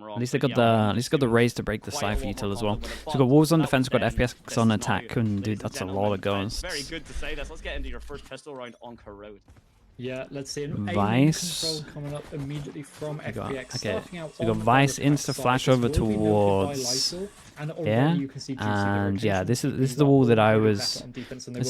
I'm wrong. At least they got the raise to break the Cypher util as well. So we've got Wolves on defense, we've got FPX on attack, and dude, that's a lot of ghosts. Very good to say this. Let's get into your first pistol round on Corrode. Yeah, let's see. Vice Control coming up immediately from FPX. Okay, so we got Vice insta flash over towards here, and yeah, this is the wall that this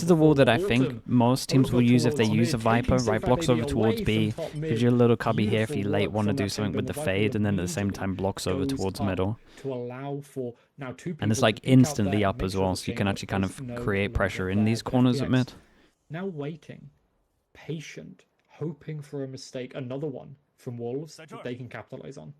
is the wall that I think most teams will use if they use a Viper. Right, blocks over towards B, gives you a little cubby here if you late want to do something with the fade, and then at the same time blocks over towards middle. And it's like instantly up as well, so you can actually kind of create pressure in these corners at mid. Now waiting. Patient, hoping for a mistake, another one from Wolves that they can capitalize on.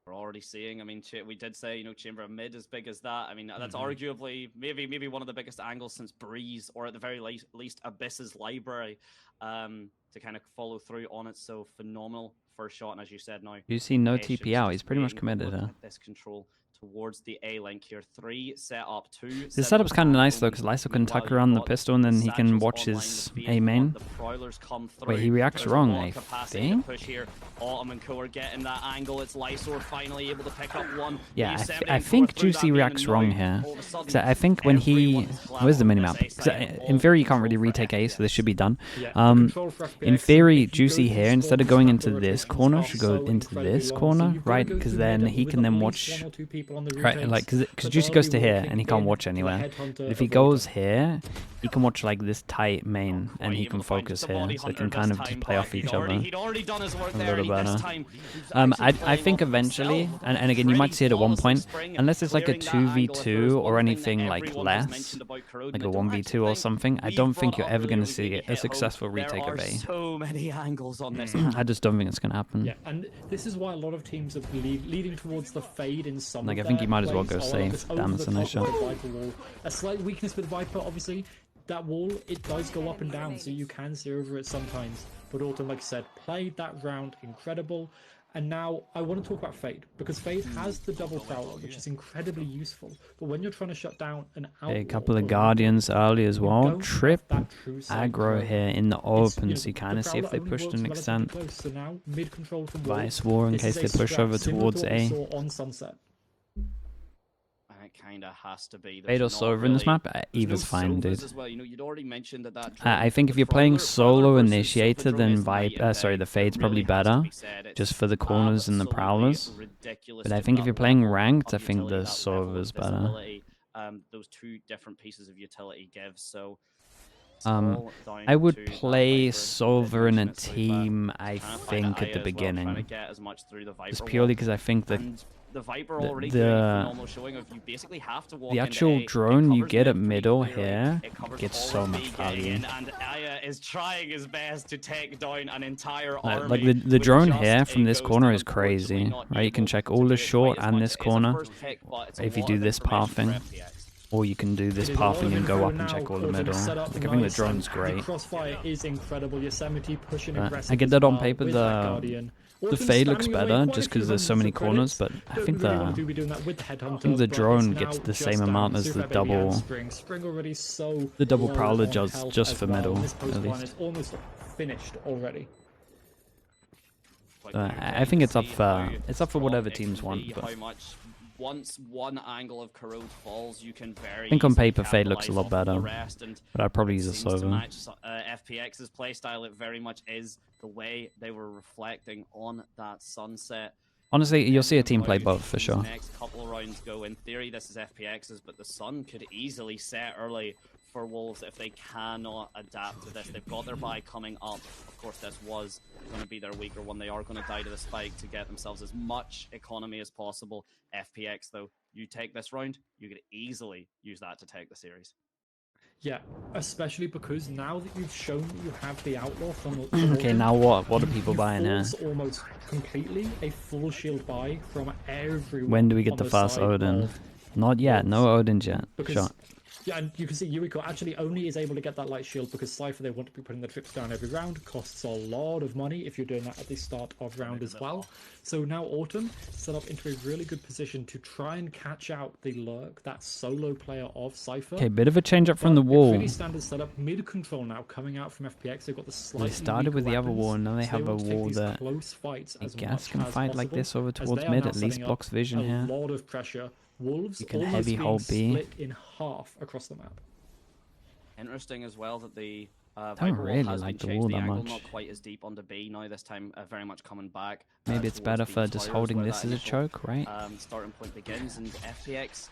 We're already seeing, I mean, we did say, you know, Chamber of Mid as big as that. I mean, that's arguably maybe one of the biggest angles since Breeze, or at the very least Abyss's library, to kind of follow through on it. So phenomenal first shot, and as you said now, You see no TP out, he's pretty much committed here. This control towards the A link here. 3 set up, 2. This setup's kind of nice though, because Lyso can tuck around the pistol and then he can watch his A main. Wait, he reacts wrong, I think? Autumn and Co are getting that angle. It's Lyso finally able to pick up one. Yeah, I think Juicy reacts wrong here. Because I think when he... Where's the minimap? In theory, you can't really retake A, so this should be done. In theory, Juicy here, instead of going into this corner, should go into this corner, right? Because then he can then watch... Right, like, because Juicy goes to here, and he can't watch anywhere. If he goes here, he can watch, like, this tight main, and he can focus here, so they can kind of just play off each other a little better. I think eventually, and again, you might see it at one point, unless it's like a 2v2 or anything, like, less, like a 1v2 or something, I don't think you're ever going to see a successful retake of A. So many angles on this. I just don't think it's going to happen. Yeah, and this is why a lot of teams are leading towards the fade in some Like, I think you might as well go safe. Damn, it's a nice shot. A slight weakness with Viper, obviously. That wall, it does go up and down, so you can see over it sometimes. But Autumn, like I said, played that round incredible. And now I want to talk about Fade, because Fade has the double prowler, which is incredibly useful. But when you're trying to shut down an outlaw, a couple of Guardians early as well. Trip aggro here in the open, so you kind of see if they push to an extent. So now, mid-control from Vice War in case they push over towards A. On Sunset. Kind of has to be. Fade or Silver in this map? Eva's fine, dude. As well. You know, you'd already mentioned that I think if you're playing solo initiator, then the Fade's probably better, just for the corners and the prowlers. But I think if you're playing ranked, I think the Silver's better. Those two different pieces of utility gives. So I would play Silver in a team, I think, at the beginning. Just purely because I think that the Viper already phenomenal showing of you basically have to walk the actual drone you get at middle here gets so much value. And Aya is trying his best to take down an entire army. Like the drone here from this corner is crazy, right? You can check all the short and this corner if you do this pathing. Or you can do this pathing and go up and check all the middle. Like, I think the drone's great. Crossfire is incrrible. Yosemite pushing aggressive. I get that on paper. The Fade looks better just because there's so many corners, but I think the drone gets the same amount as the double prowler just for middle at least. Almost finished already. I think it's up for whatever teams want. But once one angle of Corrode falls, you can very I think on paper Fade looks a lot better, but I'd probably use a Silver. FPX's playstyle, it very much is the way they were reflecting on that sunset. Honestly, you'll see a team play both for sure. Next couple of rounds go. In theory, this is FPX's, but the sun could easily set early for Wolves if they cannot adapt to this. They've got their bye coming up. Of course, this was going to be their weaker one. They are going to die to the spike to get themselves as much economy as possible. FPX, though, you take this round, you could easily use that to take the series. Yeah, especially because now that you've shown that you have the outlaw from okay, now what? What are people buying here? Almost completely a full shield buy from everyone. When do we get the first Odin? Not yet. No Odin yet. Sure. Yeah, and you can see Yuriko actually only is able to get that light shield because Cypher, they want to be putting the trips down every round. Costs a lot of money if you're doing that at the start of round as well. So now Autumn set up into a really good position to try and catch out the Lurk, that solo player of Cypher. Okay, bit of a change up from the wall. Pretty standard setup. Mid control now coming out from FPX. They've got the slightly They started with the other wall, and now they have a wall that close fights I as guess much can as fight like possible, this over as towards they are mid. now At least setting blocks up vision here. a lot of pressure. Wolves You can almost heavy being hold B. split in half across the map. Interesting as well that the don't Viper really wall has like been the changed. wall The that angle much. not quite as deep onto B now. This time very much coming back. Maybe it's towards better the for just towers holding where this that as a initial, choke, right? Starting point begins, and FPX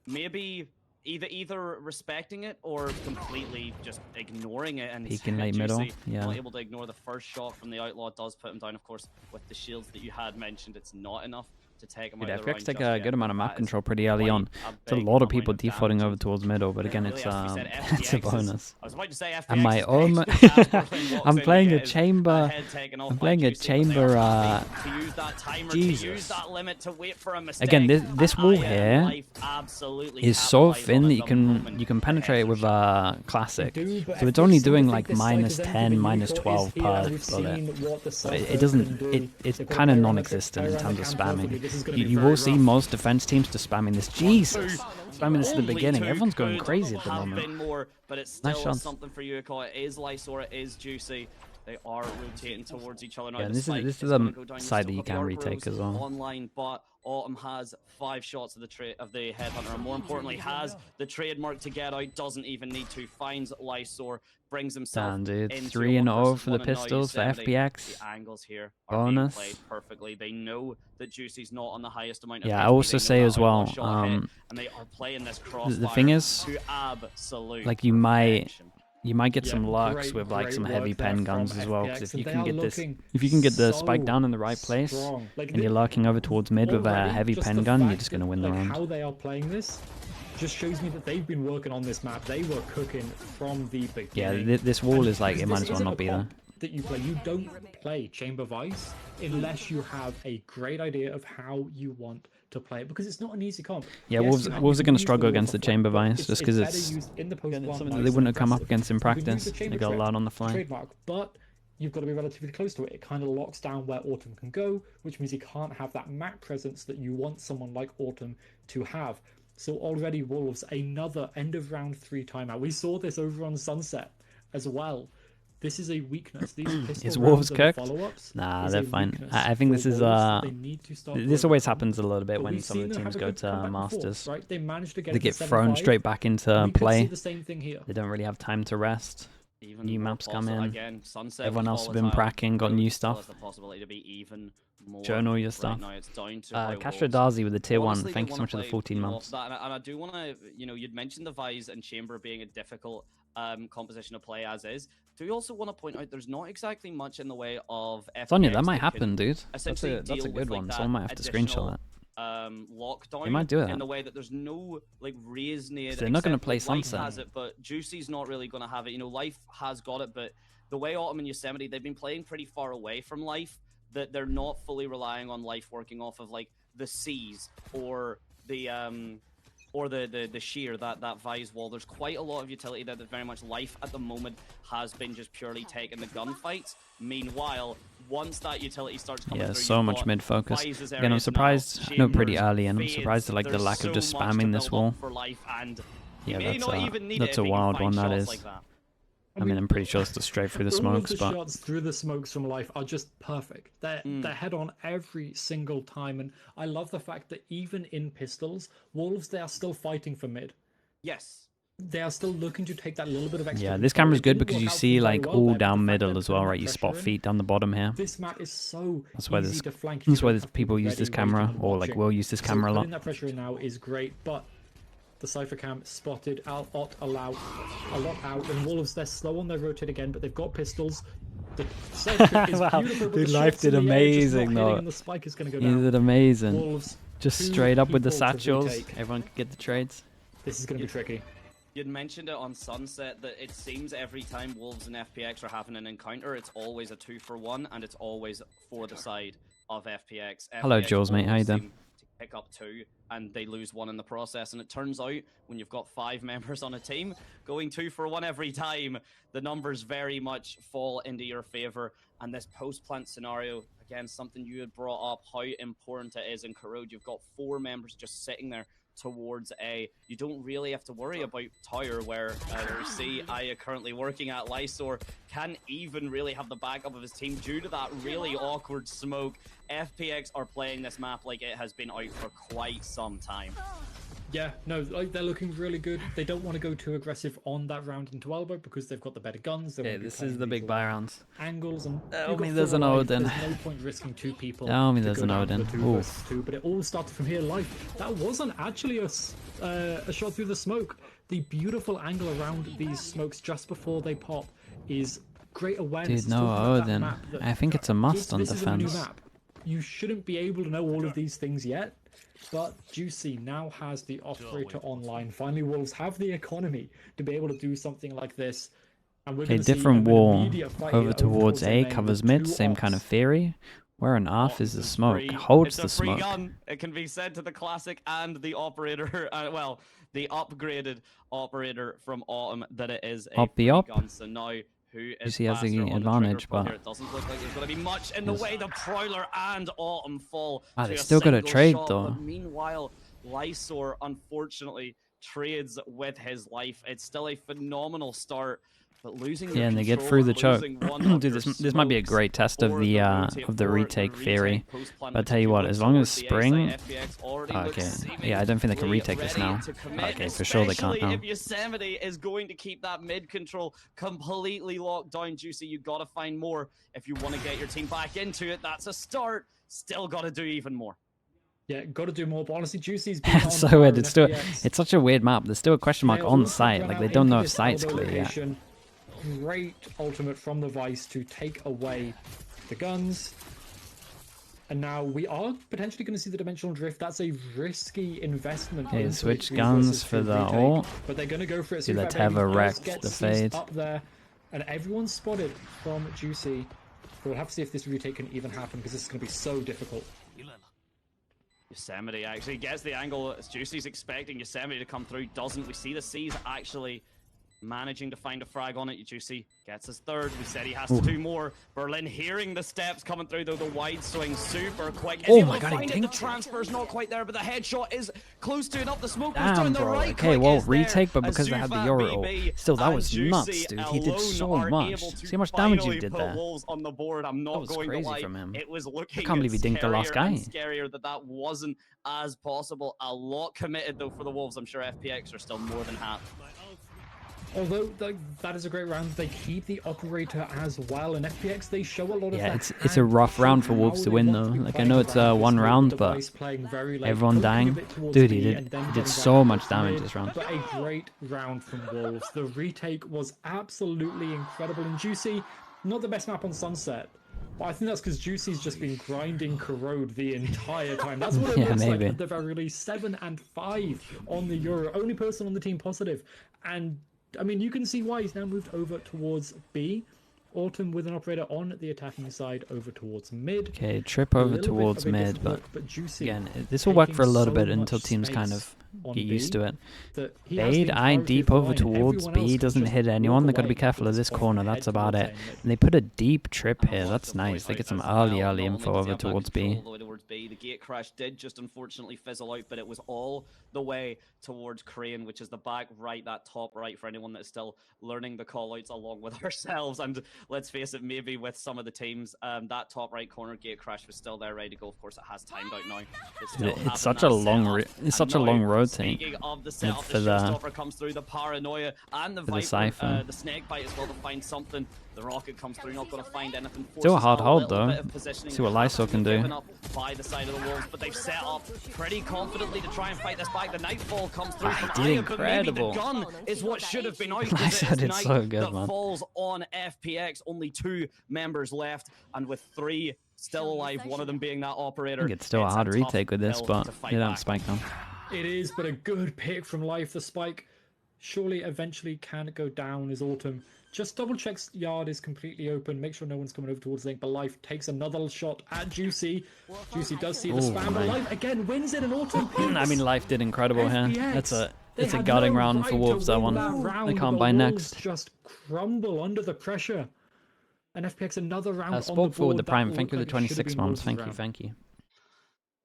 maybe either respecting it or completely just ignoring it, and Peeking late middle, yeah. not able to ignore the first shot from the Outlaw. Does put him down, of course, with the shields that you had mentioned. It's not enough to take him out of the round. FPX take just a yet, good amount of but map that control is pretty early on. It's a big lot of people amount defaulting damage. over towards middle, but again, Really it's has to be said, it's a FPX is- bonus. I was about to say FPX And my is own, next, but Casperson walks I'm in playing to a get his chamber. head taken off I'm by playing a Juicy, but they are chamber. happy to use that timer, to use Jesus. that limit, to wait for a mistake. Again, this And wall Aya and here Life absolutely is so capitalize on thin it that the moment you can the penetrate it heads with are classic. But So it's FPX only seem to doing think like this site minus is empty, 10, but minus Yuriko is 12 here, per and we've bullet. seen what the But Cypher it can doesn't. do. It's They've got kind of Pyro non-existent in around terms the of camp perfectly. spamming. This is gonna be You very will see rough. most defense teams just spamming this. Jesus, spamming this at the Only beginning. two Everyone's going could crazy at the have moment. been more, but it's Nice still shots. something for Yuriko. It is Lysor, it is Juicy. They are rotating towards each other now. Yeah, The this is spike this is gonna the go down. side Still that you got the can Arc retake Rose as well. online, but Autumn has 5 shots of the Headhunter, and more importantly, has the trademark to get out. Doesn't even need to. Finds Lysor, brings himself Damn, dude. into 3-0 a for the 1-1, and now pistols for Yosemite. FPX. The angles here are being Bonus. played perfectly. They know that Juicy's not on the highest amount of Yeah, I HP. also They know say that as Outlaw well, shot hit, and they are playing this crossfire the thing is, to absolute like, you might perfection. get some Yeah, lurks with like great some heavy work there pen from guns as well. FPX, Because if and you they can are get this, looking if you can get the spike so down in the right place, strong. Like, and you're lurking over towards mid with a already, heavy just pen the gun, you're fact just gonna that, win the like, round. How they are playing this just shows me that they've been working on this map. They were cooking from the Yeah, beginning. this wall is like, Because it might this as well isn't not a be there. comp that you play. You don't play Chamber Vice unless you have a great idea of how you want to play it, because it's not an easy comp. Yeah, Yes, Wolves are going to use struggle wall against for the flank, chamber but vice just because better it's used in the post something one, that nice they and wouldn't have come up aggressive. against in You can use practice. the They chamber got a threat lot on the fly. trademark, but you've got to be relatively close to it. It kind of locks down where Autumn can go, which means you can't have that map presence that you want someone like Autumn to have. So already Wolves, another end of round 3 timeout. We saw this over on Sunset as well. This is a weakness. These pistol Is rounds Wolves and cooked? follow-ups Nah, is they're a fine. weakness I think for this is Wolves. They need to start this working always on. happens a little bit But when we've some of seen the them teams have a go good to comeback before, Masters. right? They managed to get They it get to thrown 7-5. straight back into We could see play. the same thing here. They don't really have time to rest. Even New more maps come possible. in. Again, Sunset Everyone was else has been volatile. pracking, got Road new still stuff. has the possibility to be even more. Showing all your Right stuff. now, it's down to how Castro Wolves- Darzi with the tier 1. Honestly, Thank they you so wanna much for the play, 14 off months. that, and I do want to, you'd mentioned the Vise and Chamber being a difficult composition to play as is. Do you also want to point out there's not exactly much in the way of FPX Sonya, that might can happen, dude. That's essentially a deal good with, like, one. that Someone might have to screenshot that. Lockdown. They might do that. in the way that there's no like reason. They're not gonna except, play like, Life Sunset. has it, but Juicy's not really going to have it. You know, Life has got it, but the way Autumn and Yosemite, they've been playing pretty far away from Life, that they're not fully relying on Life working off of like the C's or the sheer that Vise wall. There's quite a lot of utility there that very much Life at the moment has been just purely taking the gunfights. Meanwhile, once that utility starts coming through, so you've much got mid focus. Vise's Again, I'm areas surprised. now, I know pretty Chambers, early, and I'm Fades. surprised at like the There's lack of so just much to spamming this build up wall. for Life, and Yeah, you may not even need that's it a if you wild find one. That shots is. like that. I mean, I'm pretty sure it's just straight through the All of smokes, the but shots through the smokes from Life are just perfect. They're head on every single time, and I love the fact that even in pistols, Wolves, they are still fighting for mid. Yes. They are still looking to take that little bit of extra. yeah, this control. camera's It good didn't because work you out for see them very like well all there, but the down fact middle they're as well, putting right? that You pressure spot in, feet down the bottom here. This map is so That's why easy there's to flank. that's why You there's don't have people be use this ready, camera, waiting, or like watching. will use this So camera a lot. putting that pressure in now is great, but the Cypher cam spotted out a lot out, and Wolves, they're slow on their rotate again, but they've got pistols. The Cypher is Wow, beautiful, but dude, the Life shots did in the air just not amazing, hitting, though. and the spike is going to go He down. did amazing. Wolves, Just 2 straight up with the people to satchels. retake. Everyone could get the trades. This is going to be tricky. You'd mentioned it on Sunset that it seems every time Wolves and FPX are having an encounter, it's always a 2-for-1, and it's always for the side of FPX. Hello, FPX Jules, mate. How you always doing? seem to pick pick up 2 and they lose 1 in the process. And it turns out when you've got 5 members on a team, going 2 for 1 every time, the numbers very much fall into your favor. And this post-plant scenario, again, something you had brought up, how important it is in Corrode. You've got 4 members just sitting there towards A. You don't really have to worry about Tower, where we see Aya currently working at. Lysor can't even really have the backup of his team due to that really awkward smoke. FPX are playing this map like it has been out for quite some time. Yeah, no, like they're looking really good. They don't want to go too aggressive on that round into elbow because they've got the better guns. Okay, this is the big buy rounds. Angles and tell me there's an Odin. There's no point risking 2 people. Tell me there's an Odin. 2 versus 2, but it all started from here live. That wasn't actually a shot through the smoke. The beautiful angle around these smokes just before they pop is great awareness. Dude, no Odin. I think it's a must on defense. Is a new map. You shouldn't be able to know all of these things yet. But Juicy now has the operator online. Finally, Wolves have the economy to be able to do something like this. And we're different wall over towards A, covers mid, same kind of theory. Where on earth is the smoke? Holds the smoke. Gun. It can be said to the classic and the operator, well, the upgraded operator from Autumn that it is a free gun. So now who is has the advantage, but it doesn't look like there's going to be much in the way. The Prowler and Autumn fall. They still got a trade though. But meanwhile, Lysor unfortunately trades with his life. It's still a phenomenal start, but losing and they get through the choke. Dude, this might be a great test of the retake theory. But I'll tell you what, as long as Spring, okay, yeah, I don't think they can retake this now. Okay, for sure they can't now. If Yosemite is going to keep that mid control completely locked down, Juicy, you got to find more if you want to get your team back into it. That's a start. Still got to do even more. Yeah, got to do more, but honestly, Juicy's been on so weird. It's such a weird map. There's still a question mark on site. Like they don't know if site's clear yet. Great ultimate from the Vice to take away the guns. And now we are potentially going to see the dimensional drift. That's a risky investment. Okay, switch guns for the ult. But they're going to go for it. See that Teva wrecked the fade. Up there, and everyone's spotted from Juicy. We'll have to see if this retake can even happen because this is going to be so difficult. Yosemite actually gets the angle as Juicy's expecting Yosemite to come through. Doesn't. We see the C's actually managing to find a frag on it. Juicy gets his 3rd. We said he has to do more. Berlin hearing the steps coming through though. The wide swing super quick. Oh my god, he the transfer's not quite there, but the headshot is close to enough. The smoke goes down the right. Okay, well, retake, but because they had the Euro ult. Still, that was nuts, dude. He did so much. See how much damage he did there. On the board. I'm not going crazy to lie. From him. It was looking I can't believe he dinked the last guy. Scarier that wasn't as possible. A lot committed though for the Wolves. I'm sure FPX are still more than happy. Although that is a great round, they keep the operator as well, and FPX they show a lot of that. It's a rough round for Wolves to win though. Like I know it's one round, but everyone dying. Dude, he did so much damage this round. But a great round from Wolves. The retake was absolutely incredible and Juicy. Not the best map on Sunset. But I think that's because Juicy's just been grinding Corrode the entire time. That's what it looks like at the very least. 7 and 5 on the Euro. Only person on the team positive. And I mean, you can see why he's now moved over towards B. Autumn with an operator on the attacking side over towards mid. Okay, trip over towards mid, but again, this will work for a little bit until teams kind of get used to it. Fade, eye deep over towards B, doesn't hit anyone. They've got to be careful of this corner, that's about it. And they put a deep trip here, that's nice. They get some early info over towards B. The gate crash did just unfortunately fizzle out, but it was all the way towards Crane, which is the back right, that top right for anyone that's still learning the callouts along with ourselves. And let's face it, maybe with some of the teams, that top right corner gate crash was still there ready to go. Of course, it has timed out now. It's such a long rotate. Speaking of the setup, the showstopper comes through, the paranoia and the Viper, the snake bite as well to find something. The rocket comes through, not going to find anything. Still a hard hold though. See what Lysor can do. By the side of the Wolves, but they've set up pretty confidently to try and fight this back. The Nightfall comes through from Aya, but maybe the gun is what should have been out. Lysor did so good, man. Falls on FPX. Only 2 members left, and with 3 still alive, one of them being that operator. I think it's still a hard retake with this, but they don't spike them. It is, but a good pick from Life. The spike surely eventually can go down as Autumn just double checks yard is completely open. Make sure no one's coming over towards Link. But Life takes another shot at Juicy. Juicy does see the spam, but Life again wins it and Autumn picks. I mean, Life did incredible here. FPX. It's a gutting round for Wolves, that one. They can't buy next. Just crumble under the pressure. And FPX another round on the Sport forward board. the Prime. That Thank you for looked the like it should have 26 been months. Wolves' Thank you, round. thank you.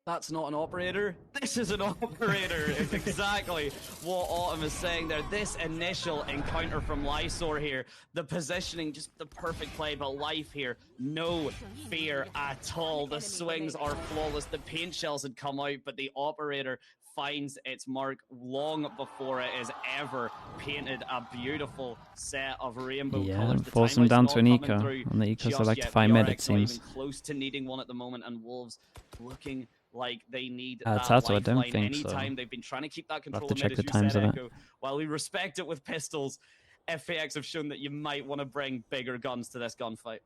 That's not an operator. This is an operator. It's exactly what Autumn is saying there. This initial encounter from Lysor here, the positioning, just the perfect play, but Life here, no fear at all. The swings are flawless. The paint shells had come out, but the operator finds its mark long before it is ever painted a beautiful set of rainbow colors. The force them down to an timelight's not eco. coming through And the ecos just electrify yet. mid, VRX it seems. not even close to needing one at the moment, and Wolves looking like they need Tato, that I don't lifeline think so. anytime. They've been trying to keep that control to of check mid, the as you times said, of it. Echo. While we respect it with pistols, FPX have shown that you might want to bring bigger guns to this gunfight.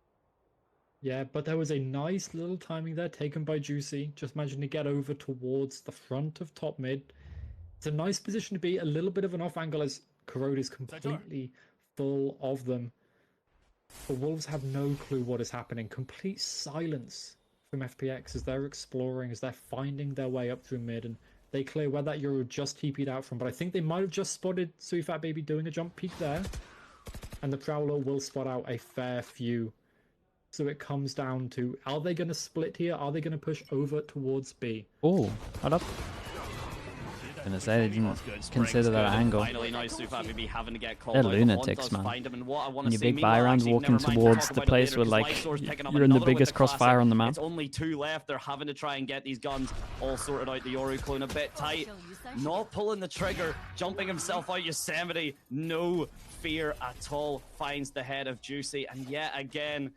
Yeah, but there was a nice little timing there taken by Juicy. Just managing to get over towards the front of top mid. It's a nice position to be, a little bit of an off angle as Corrode is completely full of them. The Wolves have no clue what is happening. Complete silence from FPX as they're exploring, as they're finding their way up through mid, and they clear where that Euro just TP'd out from. But I think they might have just spotted Suifat Baby doing a jump peek there, and the Prowler will spot out a fair few. So it comes down to, are they going to split here? Are they going to push over towards B? Oh, hold up. Gonna say they didn't consider that angle. Finally, now Suifat Baby having to get called They're out. lunatics, Haunt does man. find him, and what I want And to your see, big buy meanwhile, round actually, walking never mind, towards talk the about it place later, with 'cause like Lysor's picking up you're in the another with biggest classic. crossfire on the map. It's only 2 left. They're having to try and get these guns all sorted out. The Yoru clone a bit tight, not pulling the trigger, jumping himself out. Yosemite, no fear at all, finds the head of Juicy, and yet again,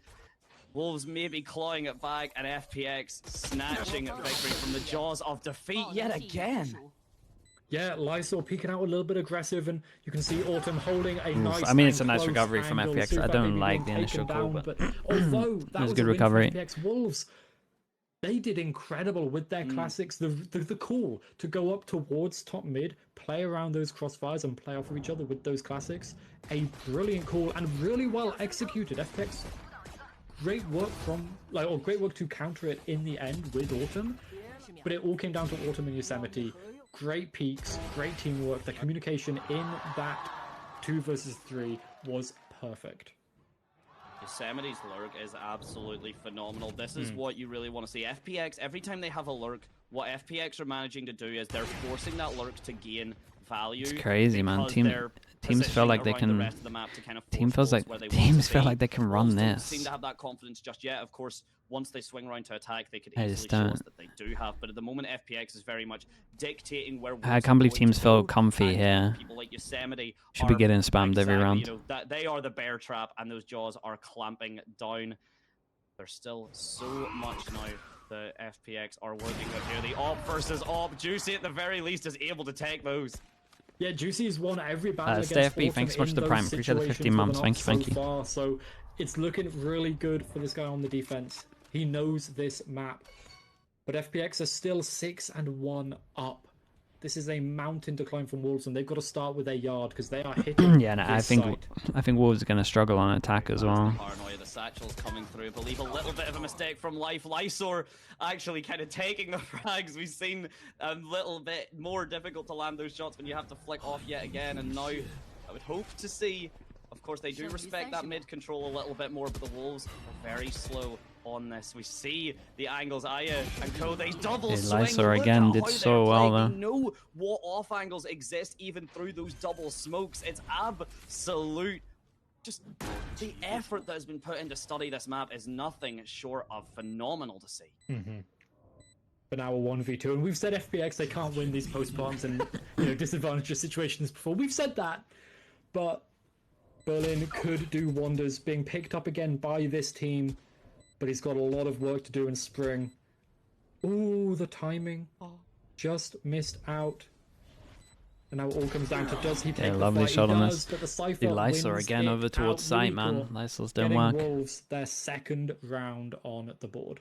Wolves maybe clawing it back, and FPX snatching victory from the jaws of defeat yet again. Yeah, Lysor peeking out a little bit aggressive, and you can see Autumn holding a nice. I mean, it's a and nice close recovery from angle. FPX. I Suifat don't Baby like being the initial taken call, down, but although that was a good win for recovery. FPX, Wolves, they did incredible with their classics. The call to go up towards top mid, play around those crossfires, and play off of each other with those classics. A brilliant call and really well executed. FPX, great work great work to counter it in the end with Autumn, but it all came down to Autumn and Yosemite. Great peaks, great teamwork. The communication in that 2 versus 3 was perfect. Yosemite's lurk is absolutely phenomenal. This is what you really want to see. FPX, every time they have a lurk, what FPX are managing to do is they're forcing that lurk to gain value. It's crazy, man. Teams feel like they can. Teams feel like they can run this. Seem to have that confidence just yet. Of course, once they swing around to attack, they could easily show us that they do have. But at the moment, FPX is very much dictating where. I can't believe teams feel comfy here. People like Yosemite should be getting spammed every round. You know, that they are the bear trap, and those jaws are clamping down. There's still so much now. The FPX are working with here. The op versus op. Juicy at the very least is able to take those. Yeah, Juicy's won every battle against FB, thanks so much for the Prime. Appreciate the 15 months. Thank you. Far, so it's looking really good for this guy on the defense. He knows this map. But FPX are still 6-1 up. This is a mountain to climb from Wolves, and they've got to start with their yard because they are hitting. Yeah, no, I think Wolves are going to struggle on attack as well. Paranoia, the satchel's coming through. I believe a little bit of a mistake from Life. Lysor actually kind of taking the frags. We've seen a little bit more difficult to land those shots when you have to flick off yet again. And now I would hope to see, of course, they do respect that mid control a little bit more, but the Wolves are very slow on this. We see the angles. Aya and Co, they double swing. Lysor again did so well there. They know what off angles exist even through those double smokes. It's absolute. Just the effort that has been put into study this map is nothing short of phenomenal to see. But now a 1v2, and we've said FPX, they can't win these postparms and disadvantageous situations before. We've said that, but Berlin could do wonders. Being picked up again by this team, but he's got a lot of work to do in spring. Ooh, the timing. Just missed out. And now it all comes down to, does he take the lovely fight? shot He on does, this. but the Cypher The Lysor wins again it over towards out site, really man. cool. Lysor's don't Getting work. Wolves their second round on the board.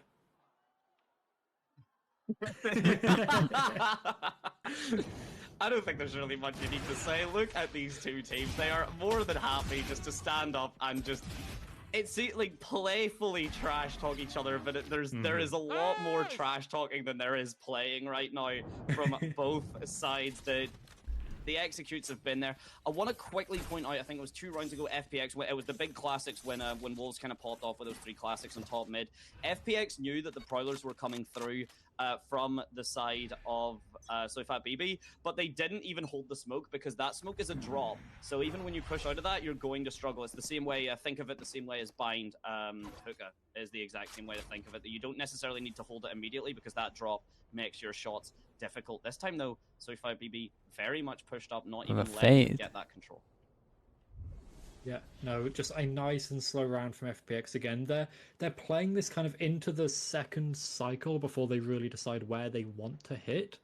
I don't think there's really much you need to say. Look at these two teams. They are more than happy just to stand up and just... It's like playfully trash talk each other, but there is a lot more trash talking than there is playing right now from both sides. The executes have been there. I want to quickly point out, I think it was 2 rounds ago, FPX, it was the big classics when Wolves kind of popped off with those 3 classics on top mid. FPX knew that the Prowlers were coming through from the side of Soifat BB, but they didn't even hold the smoke because that smoke is a drop. So even when you push out of that, you're going to struggle. It's the same way, think of it the same way as Bind Hookah is the exact same way to think of it, that you don't necessarily need to hold it immediately because that drop makes your shots difficult. This time though, Soifat BB very much pushed up, not even letting them get that control. Yeah, no, just a nice and slow round from FPX again. They're playing this kind of into the second cycle before they really decide where they want to hit.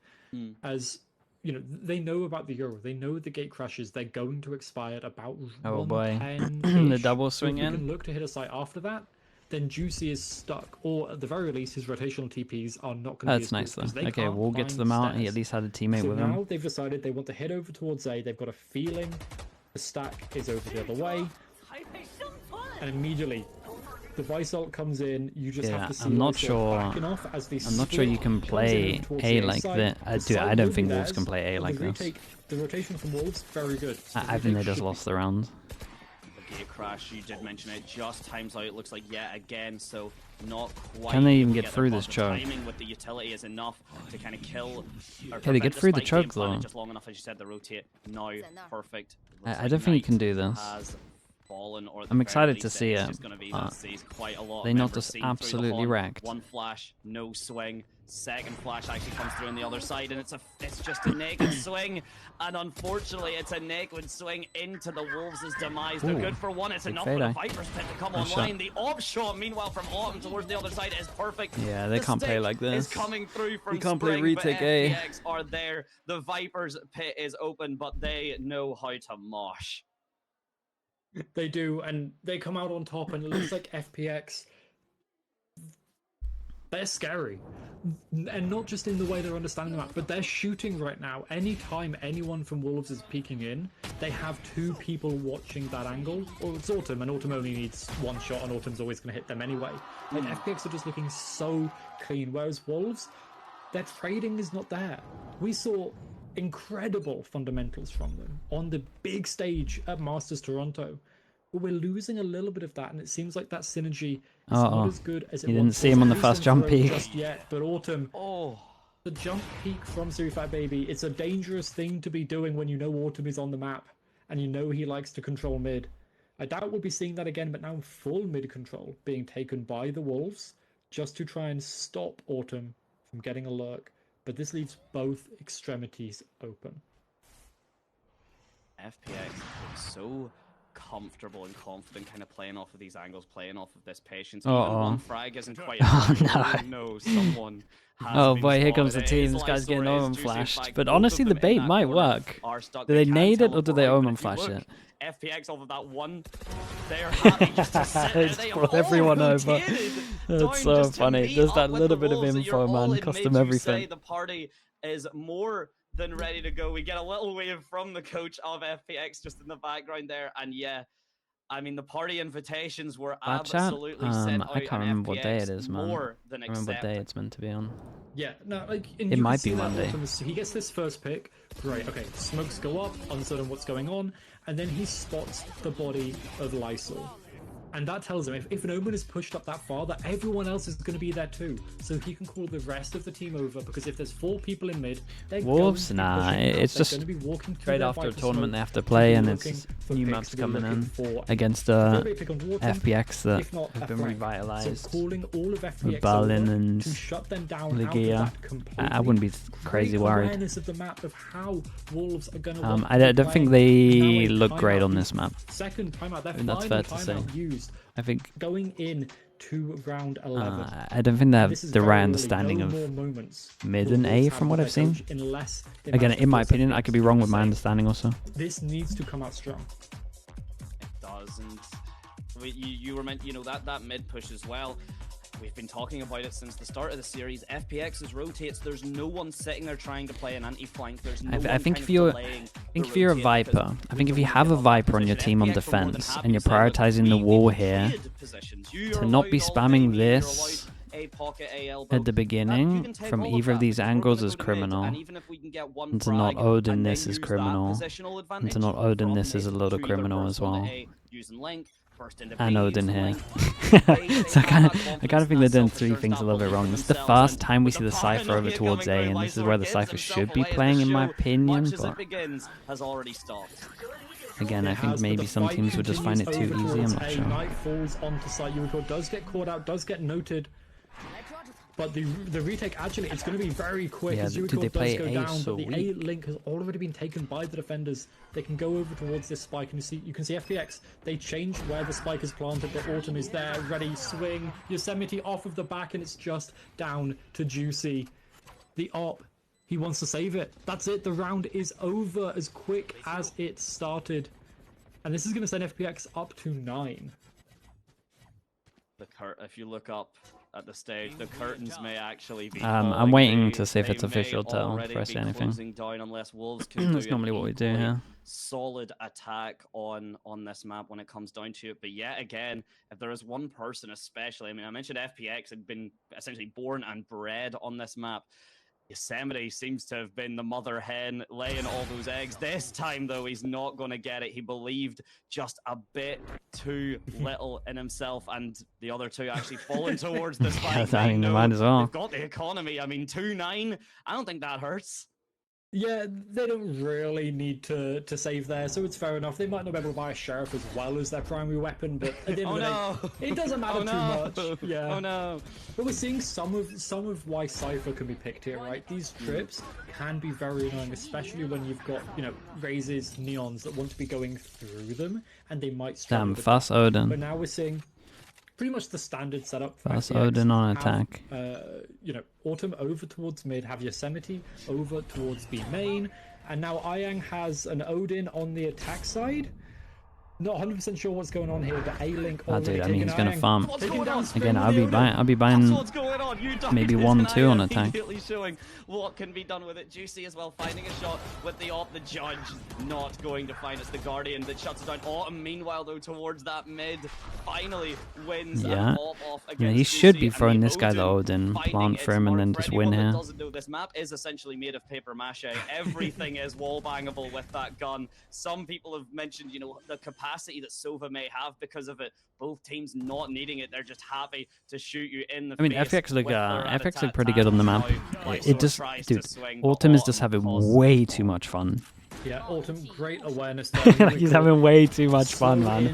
As you know, they know about the Euro, they know the gate crashes, they're going to expire at about 110. The double swing so if in. we can look to hit a site after that, then Juicy is stuck, or at the very least, his rotational TPs are not going to be as nice good, though. Okay, we'll get to them out. He at least had a teammate with him. Now they've decided they want to head over towards A. They've got a feeling the stack is over the other way, and immediately the Vice ult comes in. You just have to see. I'm not sure. I'm not sure you can play A like that. Dude, I don't think Wolves can play A like this. The rotation from Wolves, very good. I think they just lost the round. The gate crash, you did mention it, just times out. It looks like yet again, so not quite. Can they even get through this chug? Timing with the utility is enough to kind of kill. Can they get through the chug though? Just long enough, as you said, the rotate. Now, perfect. I don't think you can do this. I'm excited to see it. They not just absolutely wrecked. One flash, no swing. Second flash actually comes through on the other side, and it's just a naked swing, and unfortunately, it's a naked swing into the Wolves' demise. They're good for one. It's enough for the Viper's pit to come online. The op shot, meanwhile, from Autumn towards the other side is perfect. Yeah, they can't play like this. Is coming through from you can't Spring, play retake A. FPX are there. The Viper's pit is open, but they know how to mosh. They do, and they come out on top, and it looks like FPX. They're scary, and not just in the way they're understanding the map, but they're shooting right now. Anytime anyone from Wolves is peeking in, they have 2 people watching that angle. Or it's Autumn, and Autumn only needs 1 shot, and Autumn's always going to hit them anyway. And FPX are just looking so clean, whereas Wolves, their trading is not there. We saw incredible fundamentals from them on the big stage at Masters Toronto. But we're losing a little bit of that, and it seems like that synergy is not as good as it was. You didn't see him on the first jump peak just yet, but Autumn, the jump peak from Soifat Baby, it's a dangerous thing to be doing when you know Autumn is on the map, and you know he likes to control mid. I doubt we'll be seeing that again, but now full mid control being taken by the Wolves just to try and stop Autumn from getting a lurk. But this leaves both extremities open. FPX looks so comfortable and confident, kind of playing off of these angles, playing off of this patience. Even one frag isn't quite enough. No, someone has been boy, here spotted. comes the team. This guy's getting Omen flashed. But honestly, the bait might work. Do they nade it or do they Omen flash it? FPX off of that one, they're happy just to sit there. They brought everyone over. That's so funny. Just that little bit of info, man, cost them everything. The party is more than ready to go. We get a little wave from the coach of FPX just in the background there, and yeah, I mean the party invitations were absolutely sent out. I can't remember what day it is, man. More than I remember what day it's meant to be on. Yeah, no, like it might be Monday. He gets this first pick, great. Okay, smokes go up, uncertain what's going on, and then he spots the body of Lysol. And that tells him if an Omen is pushed up that far, that everyone else is going to be there too. So he can call the rest of the team over, because if there's 4 people in mid, they're Wolves, it's just straight after a tournament they have to play, and it's new maps coming in against FPX that have been revitalized. So calling all of FPX Berlin and to shut them down Ligia. I wouldn't be crazy worried. Awareness of the map of how Wolves are going to I don't think they look great on this map. Second timeout, that's fair to say. I think going in to round 11. I don't think they have the right understanding of mid and A from what I've seen. Again, in my opinion, I could be wrong with my understanding also. This needs to come out strong. It doesn't. You were meant, that mid push as well. we've been talking about it since the start of the series. FPX's rotates. There's no one sitting there trying to play an anti-flank. There's no I think if you're a Viper, I think if you have a Viper on your team on defense and you're prioritizing the wall here, to not be spamming this at the beginning from either of these angles is criminal, and to not Odin this is criminal, and to not Odin this is a little criminal as well. And Odin here. So I kind of think they're doing three things a little bit wrong. This is the first time we see the Cypher over towards A, and this is where the Cypher should be playing in my opinion, but again, I think maybe some teams would just find it too easy, I'm not sure. Knight falls onto site. Yuriko does get caught out, does get noted. But the retake, actually, it's going to be very quick as Yuriko does go down, but the A link has already been taken by the defenders. They can go over towards this spike, and you can see FPX, they change where the spike is planted, but Autumn is there, ready, swing, Yosemite off of the back, and it's just down to Juicy. The op, he wants to save it. That's it, the round is over as quick as it started. And this is going to send FPX up to 9. If you look up at the stage, the curtains may actually be I'm waiting to see if it's official to press anything. Down unless Wolves can That's normally what we do here. Solid attack on this map when it comes down to it. But yet again, if there is one person especially, I mean, I mentioned FPX had been essentially born and bred on this map. Yosemite seems to have been the mother hen laying all those eggs. This time, though, he's not going to get it. He believed just a bit too little in himself, and the other two actually falling towards the spike. I mean, might as well. They've got the economy. I mean, 2-9. I don't think that hurts. Yeah, they don't really need to save there, so it's fair enough. They might not be able to buy a Sheriff as well as their primary weapon, but at the end of the day, it doesn't matter too much. Yeah. Oh no. But we're seeing some of why Cypher can be picked here, right? These trips can be very annoying, especially when you've got, Razes, Neons that want to be going through them, and they might struggle. Damn, fast Odin. But now we're seeing pretty much the standard setup. Fast Odin on attack. Autumn over towards mid, have Yosemite over towards B main, and now Ayang has an Odin on the attack side. Not 100% sure what's going on here, but A-Link already dude, I mean, he's going to farm. Again, I'll be buying maybe 1-2 on attack. Showing what can be done with it. Juicy as well, finding a shot with the op. The Judge not going to find. It's the Guardian that shuts it down. Autumn, meanwhile, though, towards that mid, finally wins an op off against he should be Juicy. throwing this guy the Odin, plant for him, and then just win here. Doesn't know, this map is essentially made of paper mache. Everything is wall bangable with that gun. Some people have mentioned, the capacity that Sova may have because of it. Both teams not needing it, they're just happy to shoot you in the face. FPX look pretty good on the map. It just, dude, Autumn is just having way too much fun. Yeah, Autumn, great awareness there. He's having way too much fun, man.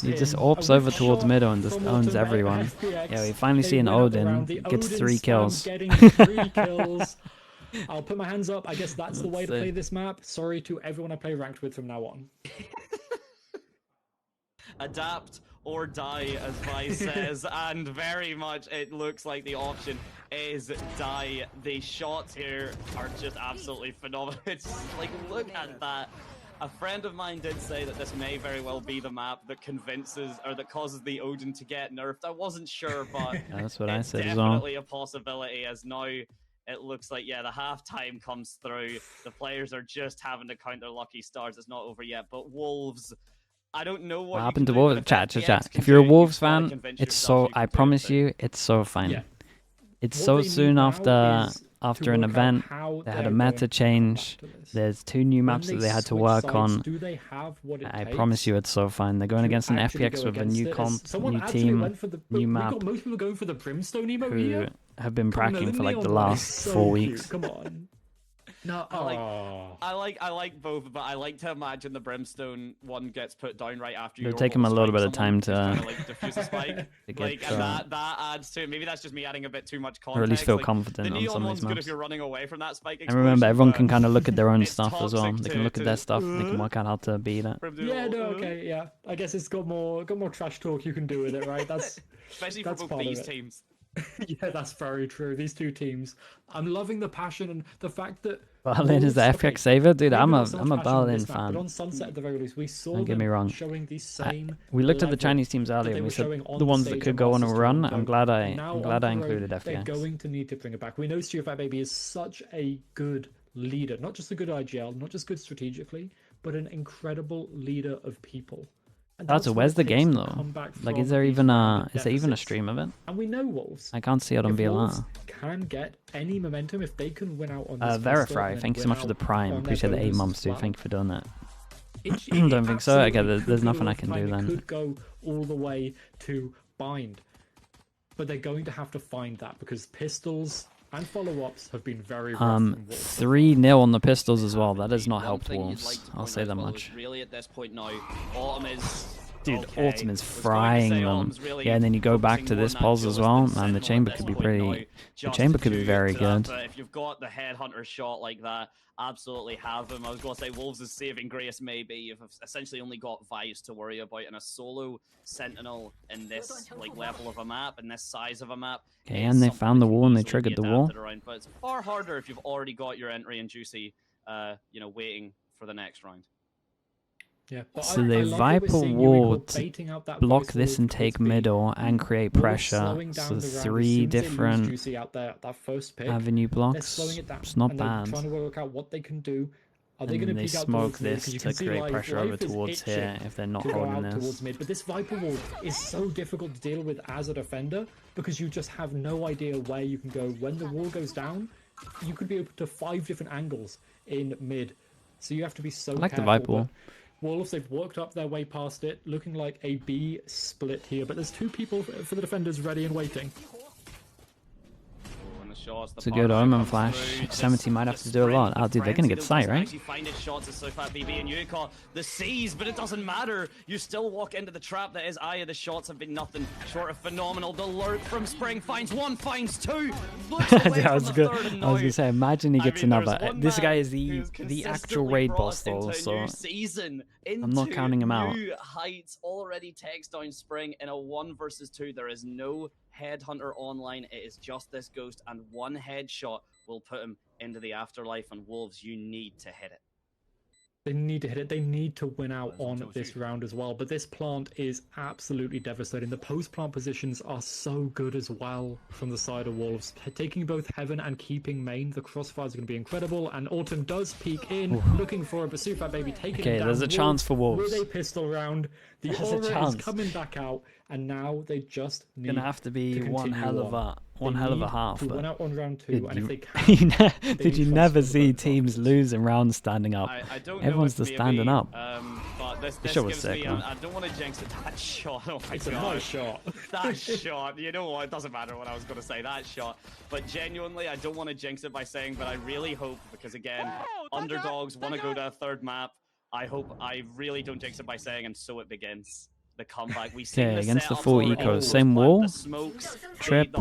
He just ops over towards middle and just owns everyone. Yeah, we finally see an Odin, gets 3 kills. I'll put my hands up. I guess that's the way to play this map. Sorry to everyone I play ranked with from now on. Adapt or die, as Vi says, and very much it looks like the option is die. The shots here are just absolutely phenomenal. It's like, look at that. A friend of mine did say that this may very well be the map that convinces or that causes the Odin to get nerfed. I wasn't sure, but that's what I said it's as well. definitely a possibility, as now it looks like, the halftime comes through. The players are just having to count their lucky stars. It's not over yet, but Wolves, I don't know what happened to Wolves. Chat. If you're a Wolves fan, it's so. I promise you, it's so fine. Yeah. It's so soon after an event. They had a meta change. There's 2 new maps that they had to work on. I promise you, it's so fine. They're going against an FPX with a new comp, new team, new map. Most people going for the Brimstone emote who have been practicing for like the last 4 weeks. Come on. No, I like both, but I like to imagine the Brimstone one gets put down right after you. It'll take him a little bit of time to defuse a spike. And that adds to it. Maybe that's just me adding a bit too much context. Or at least feel confident on some of these maps. Good if you're running away from that spike. And remember, everyone can kind of look at their own stuff as well. They can look at their stuff. They can work out how to beat it. Yeah, no, okay, yeah. I guess it's got more trash talk you can do with it, right? That's especially for both these teams. Yeah, that's very true. These 2 teams. I'm loving the passion and the fact that Berlin is the FPX saver, dude. I'm a Berlin But fan. on Sunset at the very least, we saw Don't get me wrong. showing the same. We looked at the Chinese teams earlier and we said the ones that could go on a run. I'm glad I included FPX. They're going to need to bring it back. We know Stuart Baby is such a good leader, not just a good IGL, not just good strategically, but an incredible leader of people. So where's the game though? Like, is there even a stream of it? And we know Wolves. I can't see it on VLR. Can get any momentum if they can win out on this. Verify. Thank you so much for the Prime. Appreciate the 8 months, dude. Thank you for doing that. Don't think so. Okay, there's nothing I can do then. It could go all the way to bind, but they're going to have to find that because pistols and follow-ups have been very rough. 3-0 on the pistols as well. That has not helped Wolves. I'll say that much. Really, at this point now, Autumn is. Dude, Autumn is frying them. Yeah, and then you go back to this pulse as well, and the chamber could be pretty. The chamber could be very good. If you've got the headhunter shot like that, absolutely have him. I was going to say Wolves' saving grace maybe. You've essentially only got Vice to worry about, and a solo Sentinel in this level of a map and this size of a map. Okay, and they found the wall and they triggered the wall. But it's far harder if you've already got your entry and Juicy, waiting for the next round. Yeah, so the Viper wall block this and take middle and create pressure. So 3 different avenue blocks. It's not bad. Trying to work out what they can do. And they smoke this to create pressure over towards here if they're not holding this. But this Viper wall is so difficult to deal with as a defender because you just have no idea where you can go. When the wall goes down, you could be open to 5 different angles in mid. So you have to be so careful. I like the Viper wall. Wolves, they've worked up their way past it, looking like a B split here, but there's 2 people for the defenders ready and waiting. It's a good omen flash. 70 might have to do a lot. Oh, dude, they're gonna get sight, right? The seas, but it doesn't matter. You still walk into the trap that is Aya. The shots have been nothing short of phenomenal. The lurk from Spring finds 1, finds 2. I was gonna say, imagine he gets another. This guy is the actual raid boss though, so I'm not counting him out. Heights already takes down Spring in a 1 versus 2. There is no headhunter online. It is just this ghost, and 1 headshot will put him into the afterlife. And Wolves, you need to hit it. They need to hit it. They need to win out on this round as well. But this plant is absolutely devastating. The post-plant positions are so good as well from the side of Wolves. Taking both Heaven and keeping main, the crossfires are going to be incredible. And Autumn does peek in, looking for a Basufat Baby, taking it down. There's a chance for Wolves. With a pistol round. The aura is coming back out, and now they just need gonna have to be one hell of a half. Win out on round 2, and if they can, did you never see teams lose in rounds standing up? I don't Everyone's just standing up. But this shot was gives sick, me, I don't want to jinx it. That shot, oh my it's God. a nice shot. That shot, you know what? It doesn't matter what I was going to say. That shot, but genuinely, I don't want to jinx it by saying, but I really hope, because again, underdogs want to go to a 3rd map. I really don't jinx it by saying, and so it begins. The comeback. We see against the full eco, same wall, trip,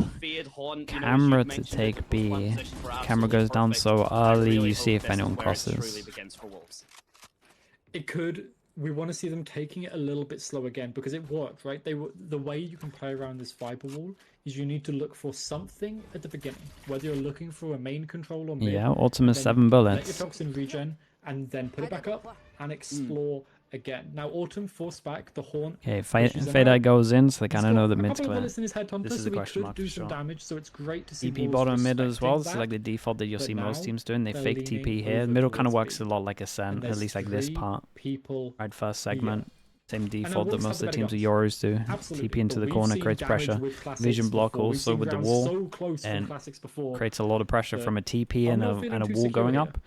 camera to take B. Camera goes down so early, you see if anyone crosses. It could. We want to see them taking it a little bit slow again because it worked, right? The way you can play around this Viper wall is you need to look for something at the beginning, whether you're looking for a main control or mid. Yeah, ultimate 7 bullets. Let your toxin regen and then put it back up and explore again. Now Autumn forced back the horn. Okay, Fade goes in, so they kind of know that mid's clear. This is the question mark do some damage, so it's great to see TP bottom mid as well. This is like the default that you'll see most teams doing. They fake TP here. Middle kind of works a lot like Ascent, at least like this part. Right, first segment. Same default that most of the teams of Euros do. TP into the corner, creates pressure. Vision block also with the wall, and creates a lot of pressure from a TP and a wall going up.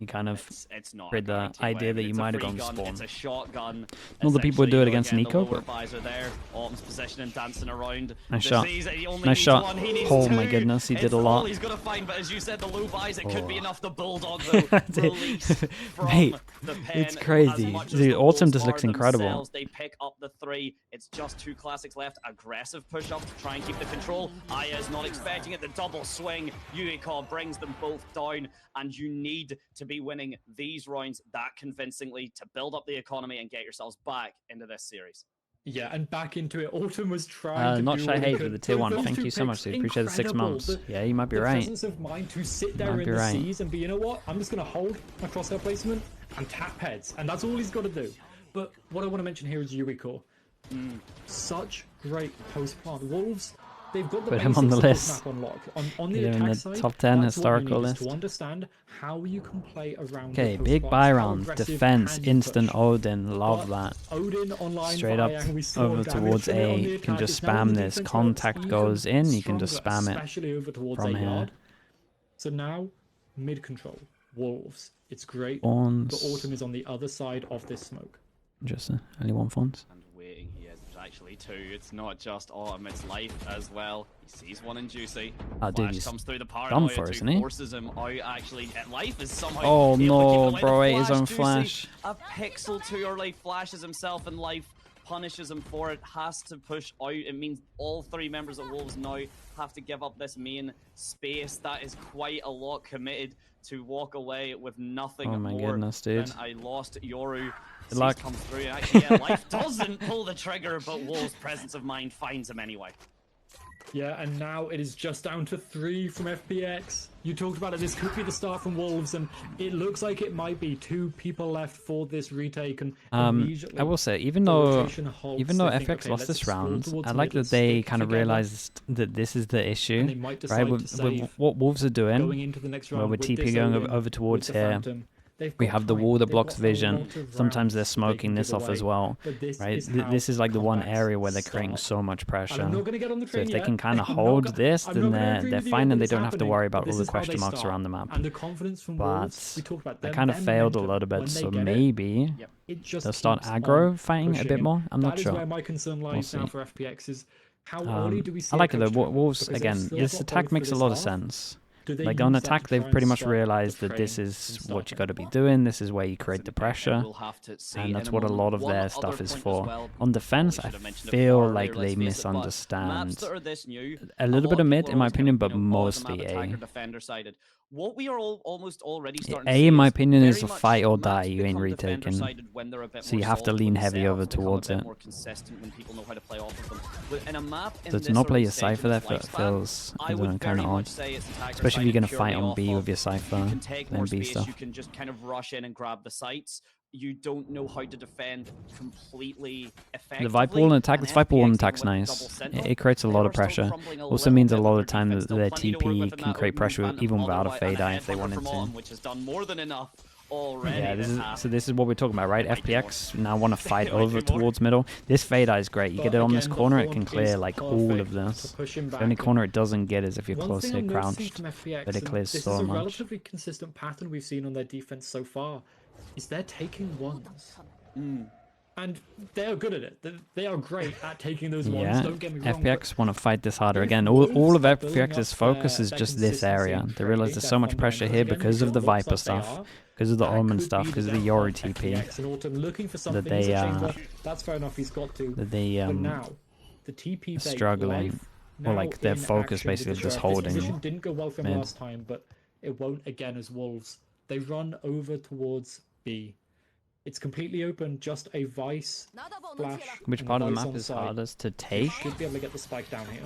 You kind of read the idea that you might have gone spawn. It's a shotgun. Not the people who do it against an eco, but Autumn's position and dancing around. Nice shot. Nice shot. Oh my goodness, he did a lot. He's got to find, but as you said, the low buys, it could be enough. The bulldog though, mate, it's crazy. Dude, Autumn just looks incredible. They pick up the 3. It's just 2 classics left. Aggressive push up to try and keep the control. Aya is not expecting it. The double swing. Yuiko brings them both down, and you need to be winning these rounds that convincingly to build up the economy and get yourselves back into this series. Yeah, and back into it. Autumn was trying to Not do Shy what he Hate could. with the tier 1. Those Thank two you so much, picks, dude. Appreciate the 6 incredible. months. Yeah, you might be right. The presence of mind to sit there Might in be the right. seas and be, you know what? I'm just going to hold my crosshair placement and tap heads. And that's all he's got to do. But what I want to mention here is Yuriko. Such great post-plant. Wolves, they've got the Put him basics on the of this list. map unlocked. On the Get him in attack the side, top 10 that's what you historical need, is list. to understand how you can play around Okay, the big post-plants, buy how round. aggressive Defense, can you instant push. Odin. Love But that. Odin online Straight up we saw over damage towards from it on A. the You can attack. just It's now on spam the this. defense where it's Contact even goes in, you can just stronger, spam it especially over towards from A here. yard. So now, mid control, Wolves. It's great, Fawns. but Autumn is on the other side of this smoke. Interesting. Only one Fawns. And waiting, he is. There's actually two. It's not just Autumn, it's Life as well. He sees one in Juicy. Oh, dude, Flash he's comes through the done paranoia for us, to isn't he? forces him out. Actually, Life is somehow Oh, able to keep no, away. bro, The ate his own Juicy, flash. a pixel too early, flashes himself, and Life punishes him for it. Has to push out. It means all three members of Wolves now have to give up this main space. That is quite a lot committed to walk away with nothing Oh my more goodness, dude. than I lost Yoru. Good luck. Comes through. And actually, yeah, Life doesn't pull the trigger, but Wolves' presence of mind finds him anyway. Yeah, and now it is just down to 3 from FPX. You talked about it, this could be the start from Wolves, and it looks like it might be 2 people left for this retake, and immediately I will say, even the though rotation halts. FPX They think, okay, lost let's this explore round, towards I like mid, that they stick kind of together, realized that this is the issue, and they might decide right? to With save what Wolves are going doing, into the next where round we're with TP this going Odin, over towards with the here. Phantom. They've We got have the time. wall that They've blocks got a lot vision. of Sometimes they're rounds they smoking can this give off as away, well, but this right? is how This is like the one comebacks area where they're creating start. so much And I'm pressure. not going to get on the So train if they yet. can kind of I'm not hold go- this, I'm then not gonna they're agree with you fine that and they it's don't have to happening, worry but about all this the is how question they marks start. around the map. And the confidence from But Wolves, we talked about they them, kind of their failed a momentum, little bit, when they so get it, maybe it just they'll start keeps aggro on fighting a pushing. bit more. I'm not That is sure. where my concern lies We'll now see. for FPX is how early do we see I like a it though. coach turnover? Wolves, Because they've again, still this got attack both for makes a this lot of half. sense. Do they Like on use that attack, to they've try pretty and much stop realized the that this train is from what you got to be starting? doing. This is where you create the pressure. We'll have to see And in that's a what a moment. lot of One their other stuff is point as for. well, On defense, probably I should have mentioned it feel earlier, like let's they face it, but misunderstand maps that are this new, a little lot bit of people mid, are in my always kind opinion, of, but bottom map mostly attacker, A. defender sided. What we are all almost already starting to A, see in my is opinion, is very a much fight or maps die. You ain't become defender retaking. sided when they're a bit So more you have to solid lean with heavy over themselves, become a towards bit it. more consistent when people know how to play off of them. In a map in So to this not play early your stage Cypher of there its lifespan, feels, I don't know, would kind very of much odd. say it's attacker Especially if you're going to sided fight purely on B off with your of Cypher, you can take more then B space, stuff. you can just kind of rush in and grab the sites. You don't know how to defend completely effectively. The Viper wall and attack, this Viper wall and attack's with nice. double sentinel, It creates a they lot are of still pressure. crumbling a Also little means a bit lot with of time their that defense, their still plenty to work TP with in can that create Odin pressure Phantom even without a otherwise, fade and a eye if they headhunter wanted from to. Odin, which has done more than enough already. Yeah, this half. so this is what we're talking about, right? Might be more. FPX now want to fight Might be over more. towards middle. This fade eye is great. You But get it on this again, the corner, it Thorn can is clear like all of perfect this. to push him The only back. corner it doesn't get is if you're One close thing here I'm noticing crouched, from FPX, but it and clears this so is a much. relatively consistent pattern we've seen on their defense so far, is they're taking ones. And they are good at it. They are great at taking those ones, Yeah, don't get me wrong. FPX want to fight this harder. if Again, all Wolves of are building FPX's up focus is their just this consistency area. in They realize trading, there's their so much pressure here fundamentals, because of the again, which it Viper looks like they stuff, are, because of the that Omen could stuff, be because of the the downfall Yori of TP. FPX and Autumn looking for something. they, He's a chamber. That's fair enough. He's got to. That they But now, the TP bait struggling, life, or now like their in focus action with basically the just Sheriff. holding This position didn't go well for him mid. last time, but it won't again as Wolves. They run over towards B. It's completely open, just a Vice flash. Which and part of the Vice map on is site. hardest to They take? should be able to get the spike down here.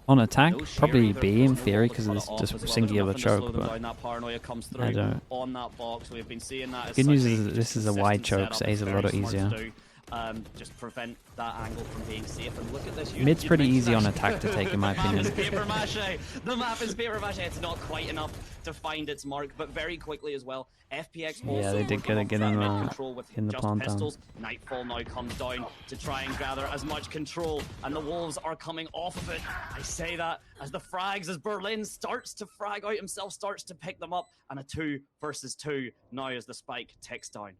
On attack, No shear probably either. B in There's no theory wall because to of cut this it off just as well. There's singular nothing to slow choke, them but down. That paranoia comes I through don't. on that box. We've been seeing that. As Good such news a is that this is a consistent wide choke, setup. so It's A's a very lot smart to easier. do. Just prevent that angle from being safe. And look at this. Mid's pretty easy on actually. attack to take, in my The map is opinion. paper mache. The map is paper mache. It's not quite enough to find its mark, but very quickly as well. FPX also Yeah, they did working get on in mid control with in the just plant down. pistols. Nightfall now comes down to try and gather as much control, and the Wolves are coming off of it. I say that as the frags, as Berlin starts to frag out himself, starts to pick them up, and a 2 versus 2 now as the spike ticks down.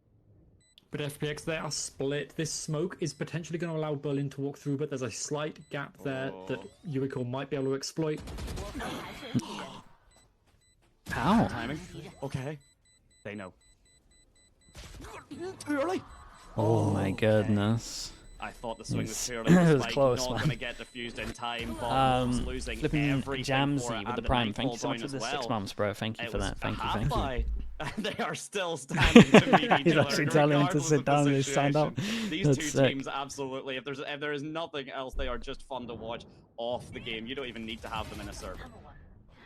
But FPX, they are split. This smoke is potentially going to allow Berlin to walk through, but there's a slight gap there that Yuriko might be able to exploit. How? Timing. Okay. They know. Too early. Oh my goodness. I thought the swing was It's- purely it the was spike, close, not man. going to get diffused in time. But losing Flipping everything for Jamsy it, with and the the Prime. Nightfall Thank you so much down for the as 6 well. months, bro. Thank you It for was that. a Thank you, half thank you. buy. And they are still standing to meet each He's other. actually telling him to sit down and they stand up. These That's two sick. teams, absolutely. If there is nothing else, they are just fun to watch off the game. You don't even need to have them in a server.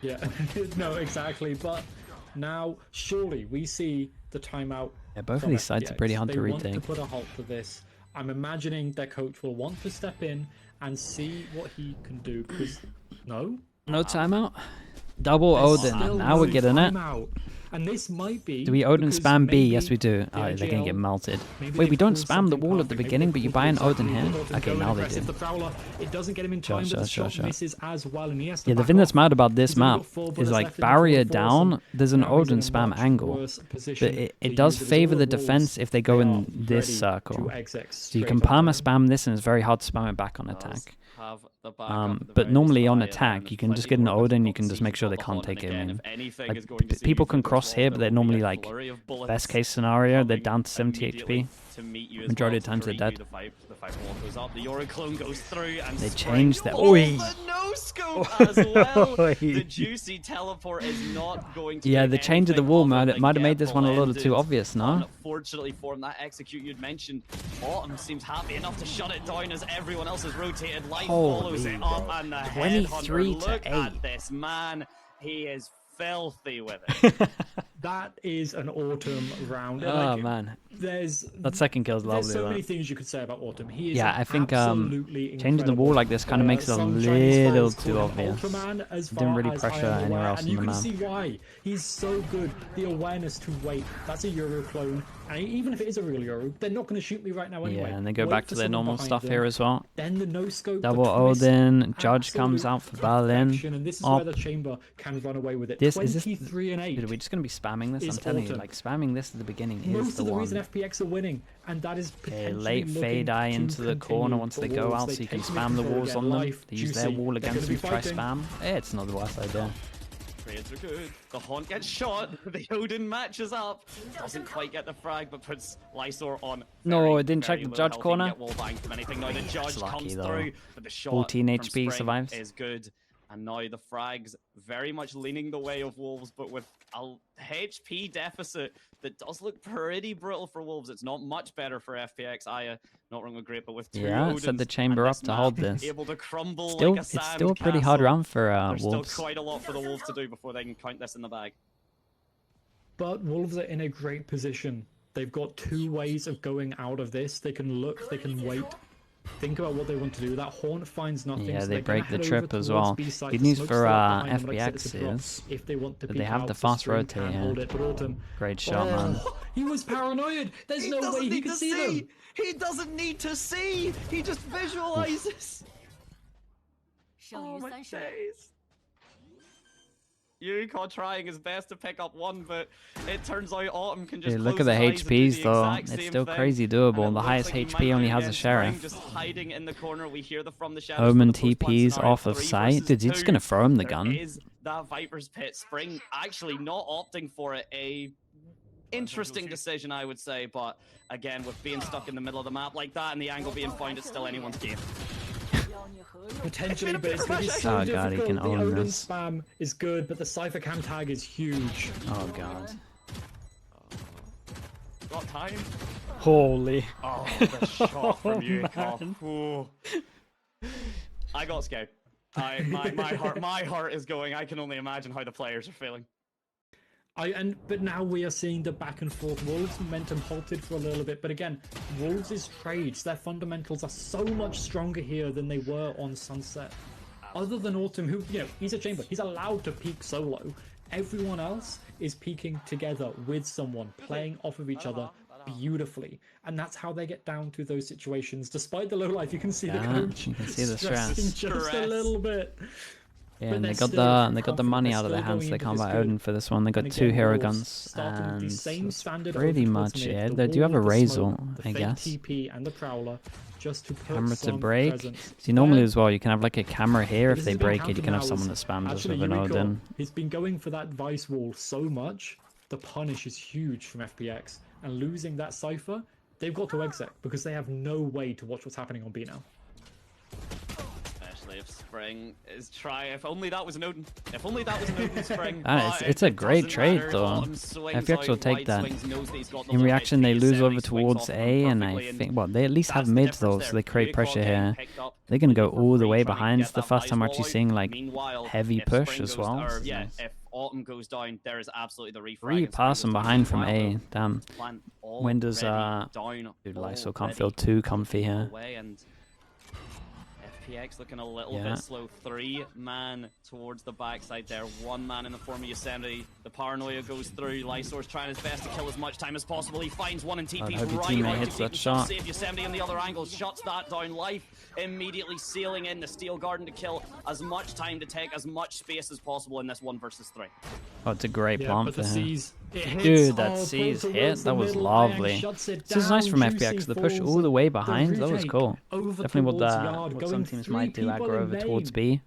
Yeah, no, exactly. But now, surely we see the timeout. Yeah, both of from these sides are FPX. pretty hard to They want retake. to put a halt to this. I'm imagining their coach will want to step in and see what he can do. Because no timeout. Double Odin. Now we're getting it. And this might be. Do we Odin spam B? Yes, we do. Oh, they're gonna get melted. Wait, we don't spam the wall at the beginning, but you buy an Odin here. Okay, now they do. It doesn't get him in time, but the shot misses as well, and he has to Yeah, the thing that's mad about this map is like barrier down. There's an Odin spam angle, but it does favor the defense if they go in this circle. So you can perma spam this, and it's very hard to spam it back on attack. But normally on attack, you can just get an Odin, you can just make sure they can't take him in. Like, people can cross here, but they're normally like, best case scenario, they're down to 70 HP. Majority of the times they're dead. They changed their... Oi! The no-scope as well! The juicy teleport is not going to... Yeah, the change of the wall might have made this one a little too obvious, no? Unfortunately for him, that execute you'd mentioned, Autumn seems happy enough to shut it down as everyone else has rotated. Life follows it up, and the 23 Headhunter, to look 8. at this man. He is filthy with it. That is an Autumn round. Oh, man. That second kill's lovely. There's so many things you could say about Autumn. He is I think absolutely changing the wall like this kind of makes it a little too obvious. Didn't really pressure anywhere else in the map. And you can see why. He's so good. The awareness to wait. That's a Euro clone. And even if it is a real Euro, they're not going to shoot me right now anyway. Yeah, and they go back to their normal stuff here as well. Then the no-scope. Double Odin. Judge comes out for Berlin. And this is where the Chamber can run away with it. 23 and 8. Are we just going to be spamming this? I'm telling you, like spamming this at the beginning is the one. Most of the reason FPX are winning, and that is potentially late fade eye into the corner once they go out, so you can spam the walls on them. They use their wall against them to try spam. It's not the worst idea. Trades are good. The Haunt gets shot. The Odin matches up. Doesn't quite get the frag, but puts Lysor on. No, it didn't check the Judge corner. Wall bang from anything. Now the Judge comes through, but the shot 14 from HP Spring survives. is good. And now the frags very much leaning the way of Wolves, but with a HP deficit that does look pretty brutal for Wolves. It's not much better for FPX. Not wrong with great, but with two Odins, set the chamber up to hold this. Able to crumble still, like a it's still a pretty hard round for There's Wolves. still quite a lot for the Wolves to do before they can count this in the bag. But Wolves are in a great position. They've got two ways of going out of this. They can look, they can wait. Think about what they want to do. That Haunt finds nothing. Yeah, so they break the trip as well. Good news for FPX is that they have the fast rotate here. Great shot, man. He was paranoid. There's no way he could see them. He doesn't need to see. He just visualizes. Oh my days. Yuriko trying his best to pick up one, but it turns out Autumn can just look at the HPs though. It's still crazy doable. The highest HP only has a Sheriff. Just hiding in the corner. We hear the from the shadows. Omen TPs off of sight. Dude, he's just gonna throw him the gun. Is that Viper's Pit? Spring actually not opting for it. A interesting decision, I would say, but again, with being stuck in the middle of the map like that and the angle being found, it's still anyone's game. Potentially, but it's going to be so difficult. He can own the Odin this. spam is good, but the Cypher Cam tag is huge. Oh god. Got time? Holy. Oh, the shot from Yuriko. I got scared. My heart is going. I can only imagine how the players are feeling. But now we are seeing the back and forth. Wolves' momentum halted for a little bit, but again, Wolves' trades, their fundamentals are so much stronger here than they were on Sunset. Other than Autumn, who, he's a chamber. He's allowed to peak solo. Everyone else is peaking together with someone, playing off of each other beautifully. And that's how they get down to those situations. Despite the low life, you can see the coach you can see the stress. Just a little bit. Yeah, and they got the money out of their hands. They can't buy Odin for this one. They got two hero guns, and that's pretty much it. They do have a Razor, I guess. And the Prowler, just to put camera to break. See, normally as well, you can have like a camera here. If they break it, you can have someone that spams us with an Odin. He's been going for that Vice Wall so much. The punish is huge from FPX, and losing that Cypher, they've got to exit because they have no way to watch what's happening on B now. if Spring is if only that was an Odin. If only that was an Odin Spring. It's a great trade though. FPX will take that. In reaction, they lose over towards A, and I think, well, they at least have mid though, so they create pressure here. They're gonna go all the way behind. It's the first time I'm actually seeing like heavy push as well. Yeah, if Autumn goes down, there is absolutely the refrag. 3 passing behind from A. Damn. When does dude, Lysol can't feel too comfy here. FPX looking a little bit slow. 3-man towards the backside there. 1 man in the form of Yosemite. The paranoia goes through. Lysor's trying his best to kill as much time as possible. He finds one in TP right hits that shot. Save Yosemite on the other angle. Shuts that down. Life immediately sealing in the Steel Garden to kill as much time to take as much space as possible in this 1 versus 3. Oh, it's a great plant for him. Dude, Dude, that C's hit, that was lovely. This is nice from FPX, the push all the way behind, that was cool. Definitely what some teams might do, aggro over towards B.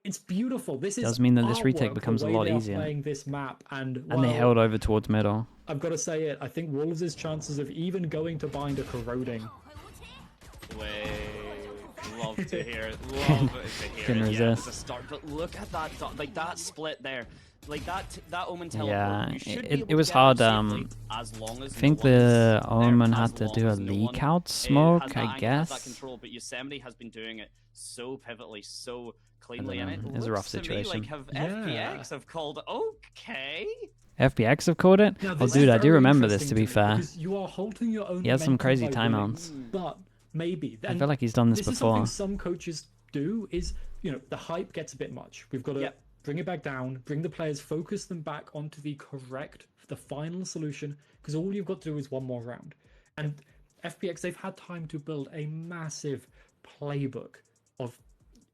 It's beautiful. This does mean that this retake becomes a lot easier. This map and they held over towards middle. I've got to say it, I think Wolves' chances of even going to bind are corroding. Love to hear it. Love to hear Can it. resist. Yeah, it's a start, but look at that, like that split there. Like that Omen teleport. Yeah, it was hard. I think the Omen had to do a leak out smoke, I guess. That control, but Yosemite has been doing it so pivotally, so cleanly, and it's a rough situation. Like FPX have called okay. FPX have called it? Oh, dude, I do remember this, to be fair. You are holding your own. He had some crazy timeouts. But maybe. I feel like he's done this before. Is something some coaches do is, you know, the hype gets a bit much. We've got to bring it back down, bring the players, focus them back onto the final solution, because all you've got to do is 1 more round. And FPX, they've had time to build a massive playbook of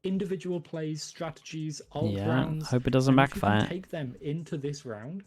individual plays, strategies, ult rounds. Hope it doesn't backfire. If you can take them into this round,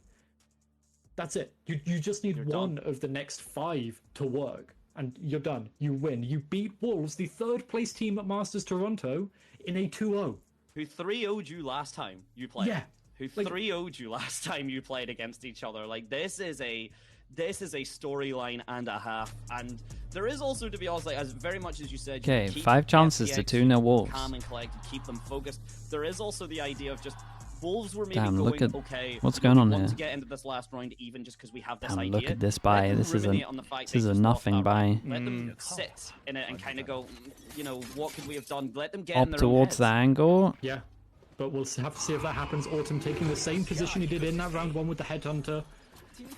that's it. You just need one of the next 5 to work, and you're done. You win. You beat Wolves, the 3rd place team at Masters Toronto, in a 2-0. Who 3-0'd you last time you played? Yeah. Who 3-0'd you last time you played against each other? Like, this is a storyline and a half, and there is also, to be honest, like, as very much as you said, okay, 5 chances to 2-0 Wolves. Calm and collected, keep them focused. There is also the idea of just Wolves were maybe look at okay. What's going on here? here? To get into this last round, even just because we have this idea. Look at this buy. This is a nothing buy. Let them sit in it and kind of go, you know, what could we have done? Let them get up in their towards the angle. Yeah, but we'll have to see if that happens. Autumn taking the same position he did in that round 1 with the headhunter.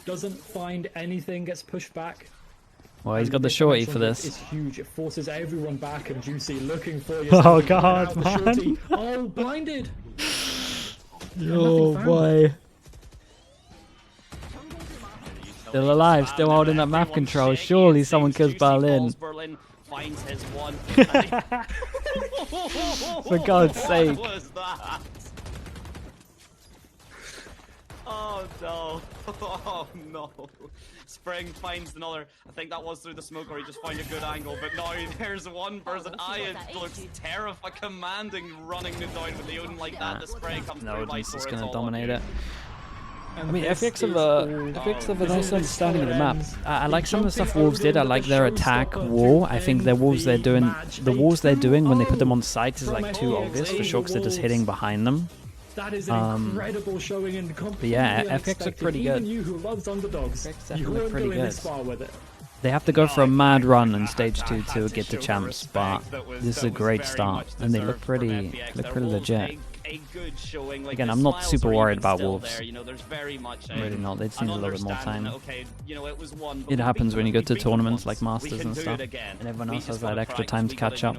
Doesn't find anything, gets pushed back. Well, he's got the shorty for this. It's huge. It forces everyone back, and Juicy looking for you. Oh god, man! Oh, blinded. Oh boy. Still alive, still holding that map control. Surely someone kills Berlin. Finds his one. For God's sake. What was that? Oh no. Oh no. Spring finds another. I think that was through the smoke, or he just found a good angle. But now there's one person. It looks terrifying, commanding, running it down with the Odin like that. The spray comes through. Odin's just going to dominate it. I mean, FPX have a nice understanding of the map. I like some of the stuff Wolves did. I like their attack wall. I think the walls they're doing when they put them on sites is like too obvious for sure, because they're just hitting behind them. That is an incredible showing in competition. But yeah, FPX look pretty good. Even you who loves underdogs, you look pretty good. This far with it. They have to go for a mad run in stage 2 to get to champs, but this is a great start, and they look pretty legit. Again, I'm not super worried about Wolves. Really not. They just need a little bit more time. It happens when you go to tournaments like Masters and stuff, and everyone else has that extra time to catch up.